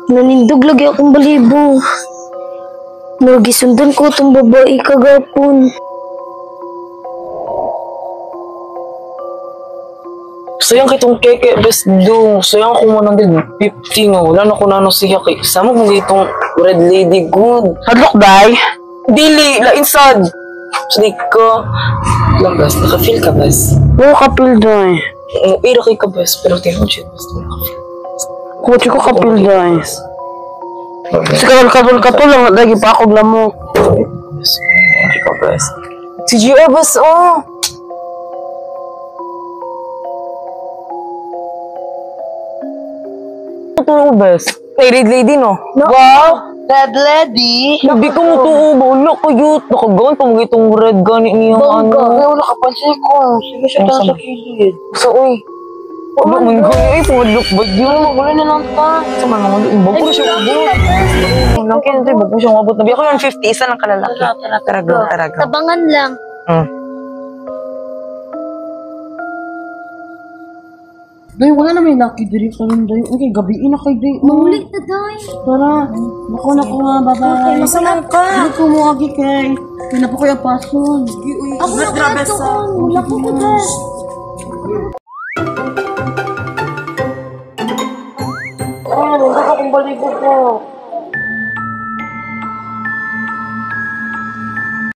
Nanindog lagi akong balibo. Nagisundan ko itong babae kagapon. Sayang kitong keke, best do. Sayang ako mo nang 50 nga. Wala na ko na siya kay. Sama mo itong red lady good. Hadlok, day. Dili, lainsad. Sadik ko. Lang, bes. Naka-feel ka, bes. Oo, kapil, day. Ira kay ka, bes. Pero tinong shit, bes. Naka-feel. Kutsi ko kapil, day. Sikawal ka to lang, lagi pa ako lamok. Bes. Hindi ka, bes. Si GR, bes, oh. Ito, bes. Ay, red lady, no? Wow! Red lady? Hindi ko mo ito, wala kayo. Nakagawan pa mga itong red gani niyang ano. Wala kapansin ko. Sige siya tayo sa kilid. So, uy. Wala mo yung gani, pumadlok ba yun? Wala na lang ta. Sama naman, bago na siya umabot. Lang kaya natin, bago siya umabot. Nabi ako yung 50, isa lang kalalaki. Taraga. Tabangan lang. Day, wala na may lucky diri sa rin, day. Okay, gabiin na kay day. Maulit na day. Tara. Naku nga, bye-bye. Masalam ka. Hindi ko mo agi kay. Kaya po kayo pason. Ako na ka doon. Wala ko ko doon. Wala akong baligo ko.